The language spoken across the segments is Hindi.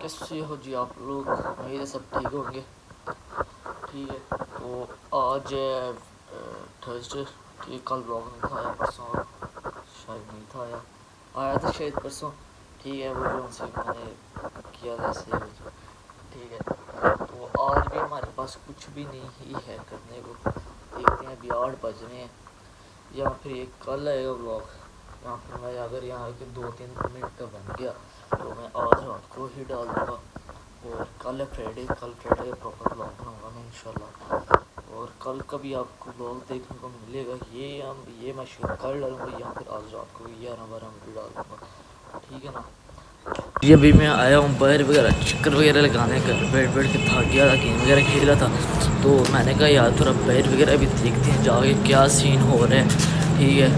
कैसे हो जी आप लोग? उम्मीद है सब ठीक होंगे। ठीक है, तो आज है थर्सडे। ठीक, कल ब्लॉग नहीं था आया, परसों शायद नहीं था आया, आया था शायद परसों। ठीक है, वो जो उनसे मैंने किया था सेव। ठीक है, तो आज भी हमारे पास कुछ भी नहीं ही है करने को। देखते हैं, अभी 8 बज रहे हैं, या फिर ये कल आएगा ब्लॉग, या फिर मैं अगर यहाँ के 2-3 मिनट का बन गया तो मैं आज रात को ही डाल दूँगा। और कल है फ्राइडे, कल फ्राइडे प्रॉपर ब्लॉग बनाऊँगा मैं इंशाल्लाह। और कल का भी आपको ब्लॉग देखने को मिलेगा। ये मैं शेयर कल डालूँगा, या फिर आज रात को 11-12 बजे डाल दूँगा। ठीक है ना। ये अभी मैं आया हूँ पैर वगैरह चक्कर वगैरह लगाने, घर बैठ बैठ के थक गया था, गेम वगैरह खेल रहा था। तो मैंने कहा यार थोड़ा पैर वगैरह भी देखते हैं जाके क्या सीन हो रहा है। ठीक है,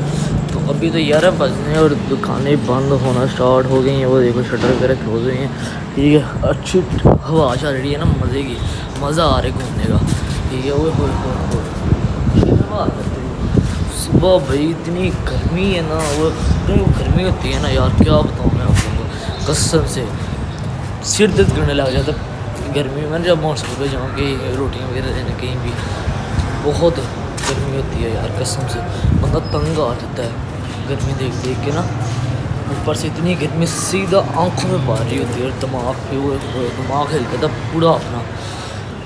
तो अभी तो 11 बजने और दुकानें बंद होना स्टार्ट हो गई हैं। वो देखो शटर वगैरह क्लोज हुई हैं। ठीक है, अच्छी हवा चल रही है ना, मज़े की, मज़ा आ रहा है घूमने का। ठीक है, वो सुबह भाई इतनी गर्मी है ना, वो इतनी गर्मी होती है ना यार, क्या बताऊँ मैं आप लोगों को कसम से सिर दर्द करने लग जाता गर्मी में। जब मौसम पे जाऊँ कहीं रोटियाँ वगैरह देने कहीं भी, बहुत गर्मी होती है यार, कसम से बंदा तंग आ जाता है गर्मी देख देख के ना। ऊपर से इतनी गर्मी सीधा आंखों में बार रही होती है और दिमाग पे वो दिमाग हिलता था पूरा अपना।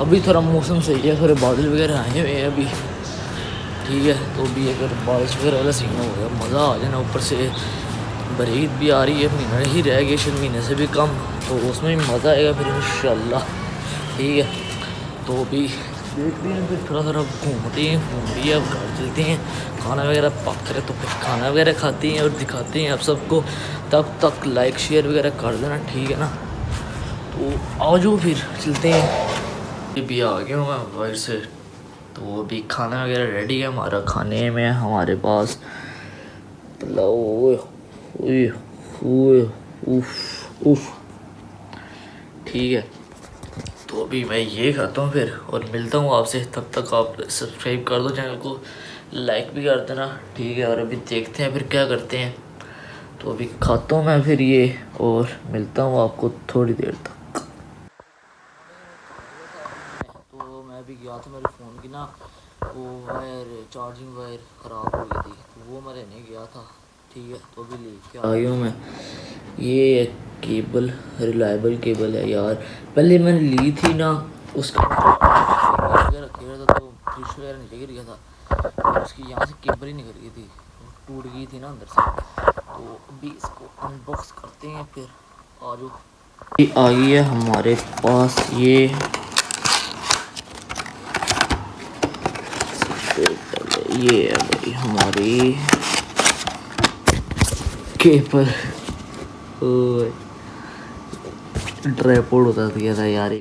अभी थोड़ा मौसम सही है, थोड़े बादल वगैरह आए हुए हैं अभी। ठीक है, तो भी अगर बारिश वगैरह वाला सीन हो गया मज़ा आ जाना। ऊपर से बरीद भी आ रही है, महीना ही रह गया शायद, महीने से भी कम, तो उसमें भी मज़ा आएगा फिर इंशाल्लाह। ठीक है, तो अभी देखते हैं, फिर थोड़ा थोड़ा घूमते हैं, घूम रही है, अब घर चलते हैं। खाना वगैरह पक रहे तो फिर खाना वगैरह खाते हैं और दिखाते हैं आप सबको। तब तक लाइक शेयर वगैरह कर देना, ठीक है ना। तो आओ जो फिर चलते हैं। अभी आ गया हूँ मैं बाहर से, तो अभी खाना वगैरह रेडी है हमारा। खाने में हमारे पास पुलाव, ओए ओए, उफ उफ। ठीक है, तो अभी मैं ये खाता हूँ फिर और मिलता हूँ आपसे। तब तक आप सब्सक्राइब कर दो चैनल को, लाइक भी कर देना। ठीक है, और अभी देखते हैं फिर क्या करते हैं। तो अभी खाता हूँ मैं फिर ये, और मिलता हूँ आपको थोड़ी देर तक। तो मैं भी गया था, मेरे फ़ोन की ना वो वायर, चार्जिंग वायर ख़राब हो गई थी, तो वो मैं लेने गया था। ठीक है, तो अभी लेके आ गया हूँ मैं। ये केबल रिलायबल केबल है यार, पहले मैंने ली थी ना, उसका वगैरह खेल रहा था तो फ्रिज वगैरह नीचे गिर गया था, और उसकी यहाँ से केबल ही निकल गई थी, टूट गई थी ना अंदर से। तो अभी इसको अनबॉक्स करते हैं फिर, आ जाओ। ये आई है हमारे पास, ये है भाई हमारी केबल। ट्राइपॉड होता था यार।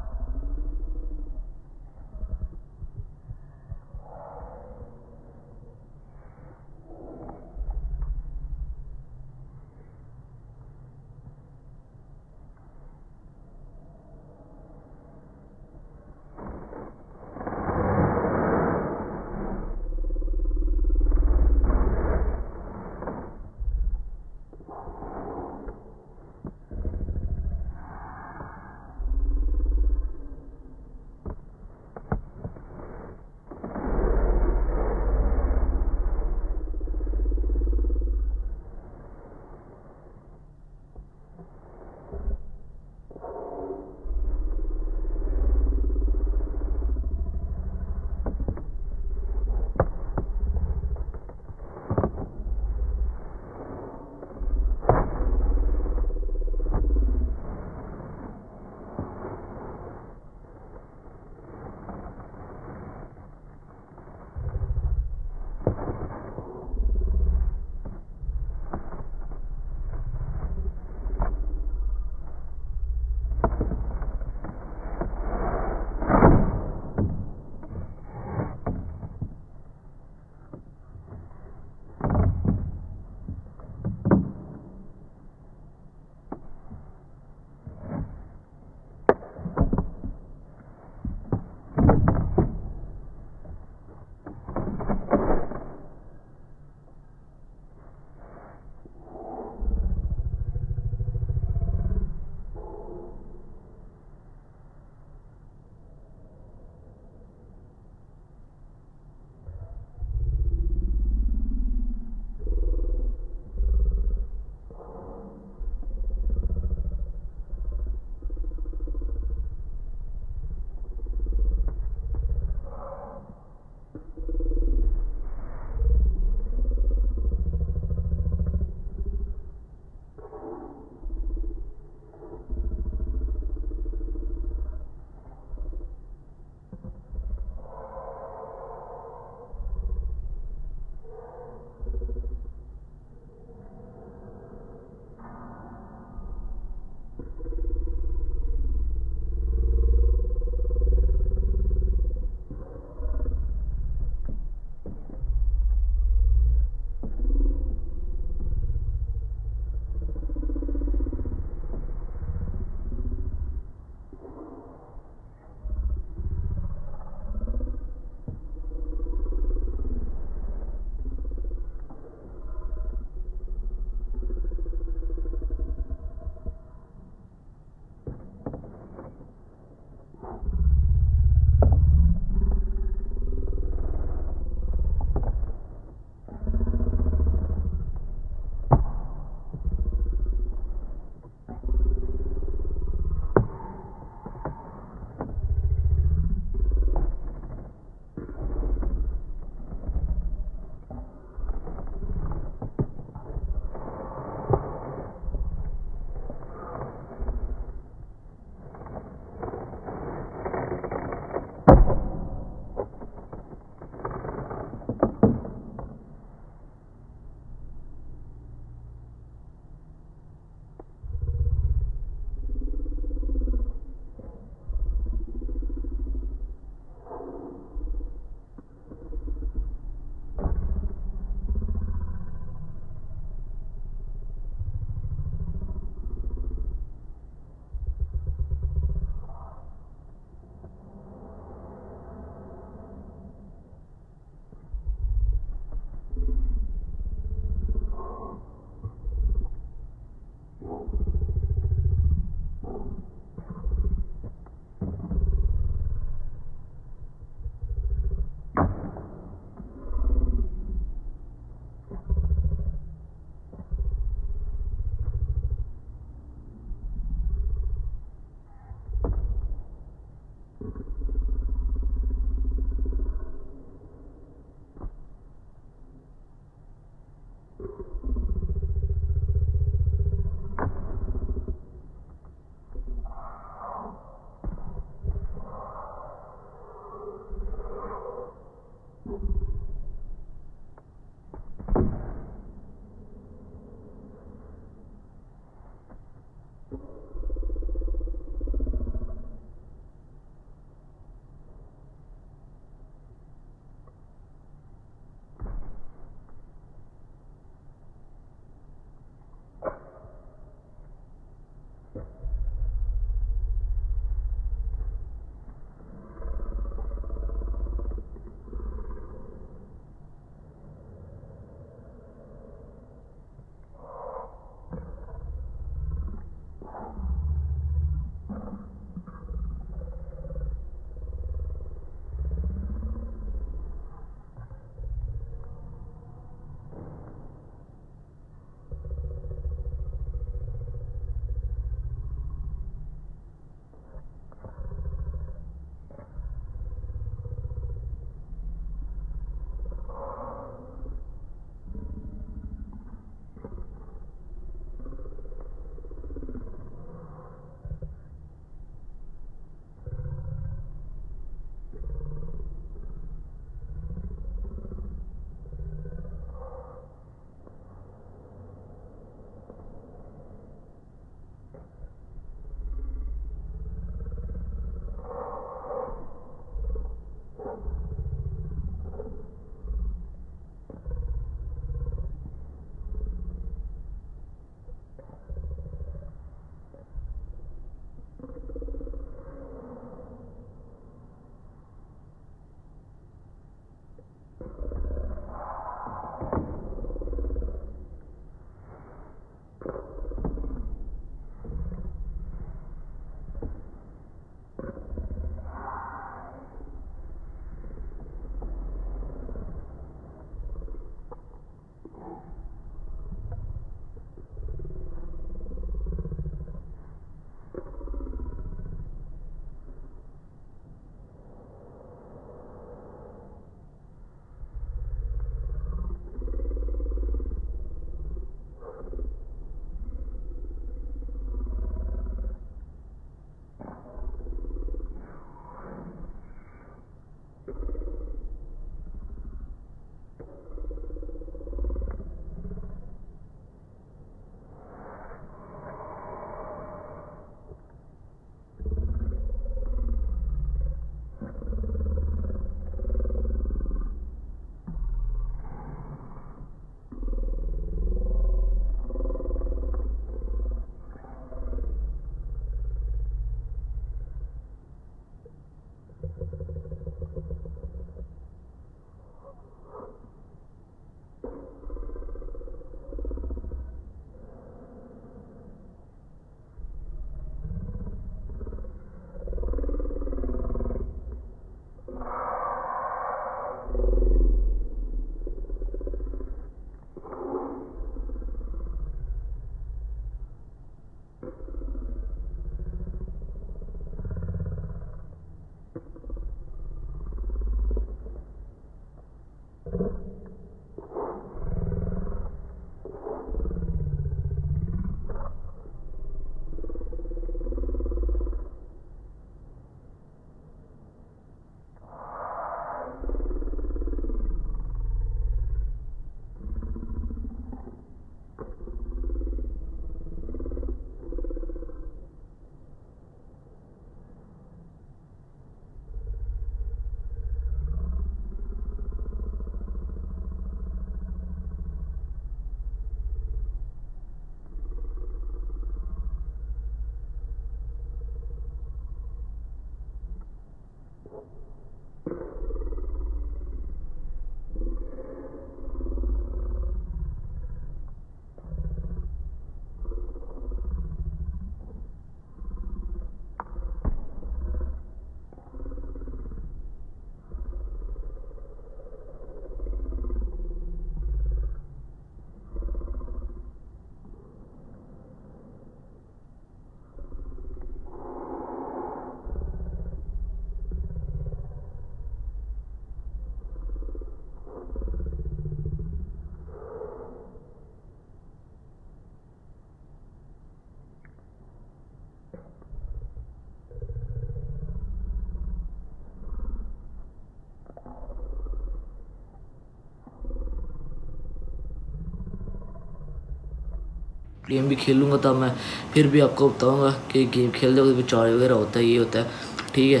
गेम भी खेलूँगा तब मैं फिर भी आपको बताऊँगा कि गेम खेलते वक्त चार्ज वगैरह होता है, ये होता है, ठीक है।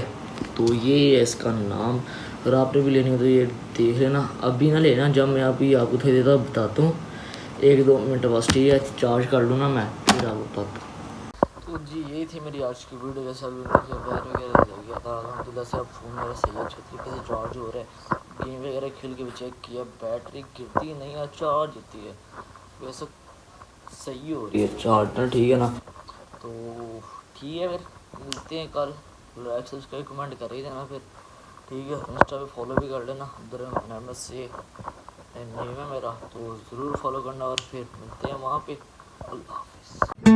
तो ये है इसका नाम। अगर आपने भी लेनी हो तो ये देख लेना, अभी ना लेना, जब मैं अभी आपको थोड़ी देर तक बताता हूँ, 1-2 मिनट बस, ठीक है। चार्ज कर लूँ ना मैं, फिर आपको बताता हूँ। तो जी यही थी मेरी आज की वीडियो। जैसे अभी मुझे बैट वगैरह लग गया था, अलहमदिल्ला से अब फ़ोन मेरा सही अच्छे तरीके से चार्ज हो रहा है। गेम वगैरह खेल के भी चेक किया, बैटरी गिरती नहीं है, चार्ज होती है, वैसे सही हो रही है चार्ज ना, ठीक है ना। तो ठीक है, फिर मिलते हैं कल। लाइक सब्सक्राइब कमेंट कर ही देना फिर, ठीक है। इंस्टा पे फॉलो भी कर लेना, उधर मोहम्मद से नेम है मेरा, तो ज़रूर फॉलो करना। और फिर मिलते हैं वहाँ पे। अल्लाह हाफिज़।